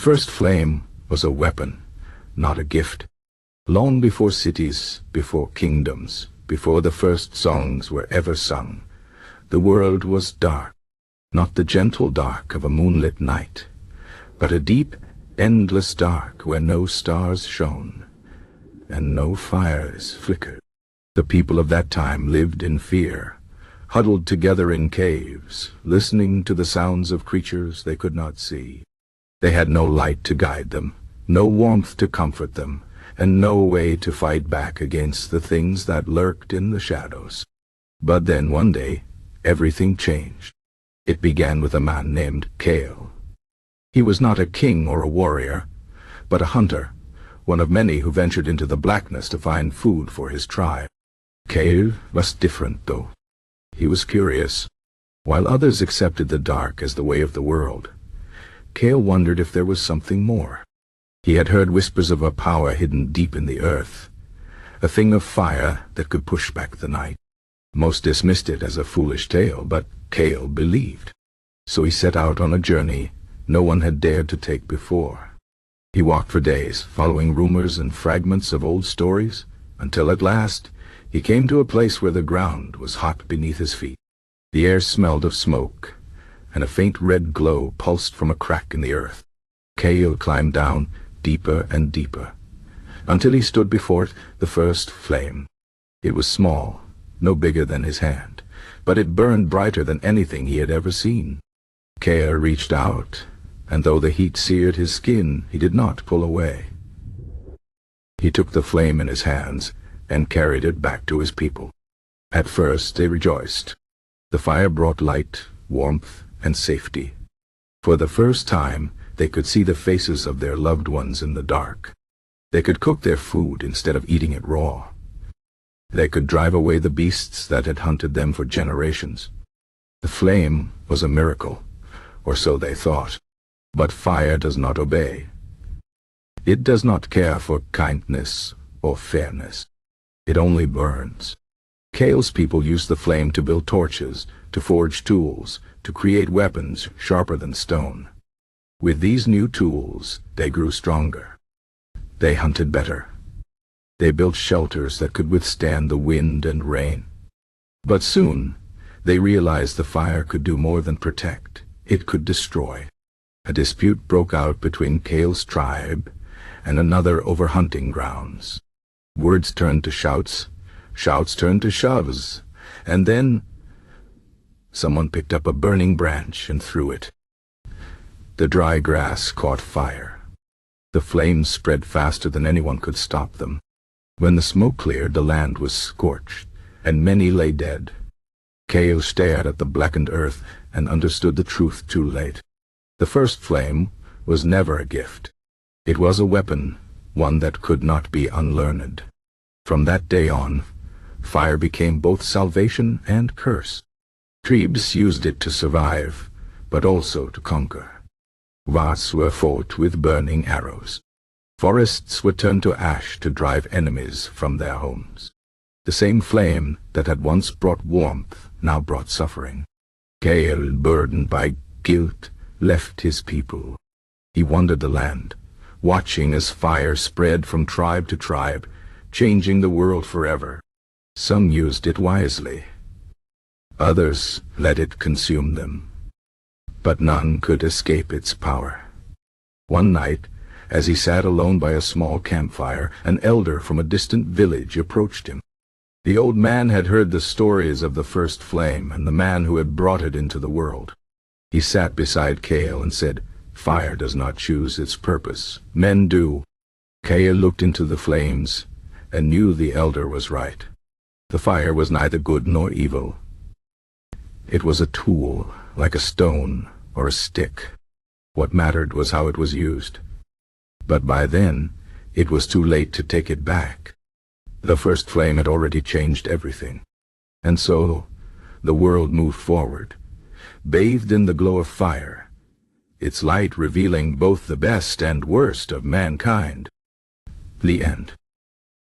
first flame was a weapon, not a gift. Long before cities, before kingdoms, before the first songs were ever sung, the world was dark, not the gentle dark of a moonlit night, but a deep, endless dark where no stars shone, and no fires flickered. The people of that time lived in fear, huddled together in caves, listening to the sounds of creatures they could not see. They had no light to guide them, no warmth to comfort them, and no way to fight back against the things that lurked in the shadows. But then one day, everything changed. It began with a man named Kael. He was not a king or a warrior, but a hunter, one of many who ventured into the blackness to find food for his tribe. Kael was different, though. He was curious. While others accepted the dark as the way of the world, Kael wondered if there was something more. He had heard whispers of a power hidden deep in the earth, a thing of fire that could push back the night. Most dismissed it as a foolish tale, but Kael believed. So he set out on a journey no one had dared to take before. He walked for days, following rumors and fragments of old stories, until at last he came to a place where the ground was hot beneath his feet. The air smelled of smoke, and a faint red glow pulsed from a crack in the earth. Kael climbed down deeper and deeper, until he stood before the first flame. It was small, no bigger than his hand, but it burned brighter than anything he had ever seen. Kael reached out, and though the heat seared his skin, he did not pull away. He took the flame in his hands and carried it back to his people. At first they rejoiced. The fire brought light, warmth, and safety. For the first time, they could see the faces of their loved ones in the dark. They could cook their food instead of eating it raw. They could drive away the beasts that had hunted them for generations. The flame was a miracle, or so they thought. But fire does not obey. It does not care for kindness or fairness. It only burns. Kael's people used the flame to build torches, to forge tools, to create weapons sharper than stone. With these new tools, they grew stronger. They hunted better. They built shelters that could withstand the wind and rain. But soon, they realized the fire could do more than protect. It could destroy. A dispute broke out between Kael's tribe and another over hunting grounds. Words turned to shouts, shouts turned to shoves, and then someone picked up a burning branch and threw it. The dry grass caught fire. The flames spread faster than anyone could stop them. When the smoke cleared, the land was scorched, and many lay dead. Kael stared at the blackened earth and understood the truth too late. The first flame was never a gift. It was a weapon, one that could not be unlearned. From that day on, fire became both salvation and curse. Tribes used it to survive, but also to conquer. Wars were fought with burning arrows. Forests were turned to ash to drive enemies from their homes. The same flame that had once brought warmth now brought suffering. Kael, burdened by guilt, left his people. He wandered the land, watching as fire spread from tribe to tribe, changing the world forever. Some used it wisely. Others let it consume them. But none could escape its power. One night, as he sat alone by a small campfire, an elder from a distant village approached him. The old man had heard the stories of the first flame and the man who had brought it into the world. He sat beside Kael and said, "Fire does not choose its purpose. Men do." Kael looked into the flames and knew the elder was right. The fire was neither good nor evil. It was a tool, like a stone or a stick. What mattered was how it was used. But by then, it was too late to take it back. The first flame had already changed everything. And so, the world moved forward, bathed in the glow of fire, its light revealing both the best and worst of mankind. The end.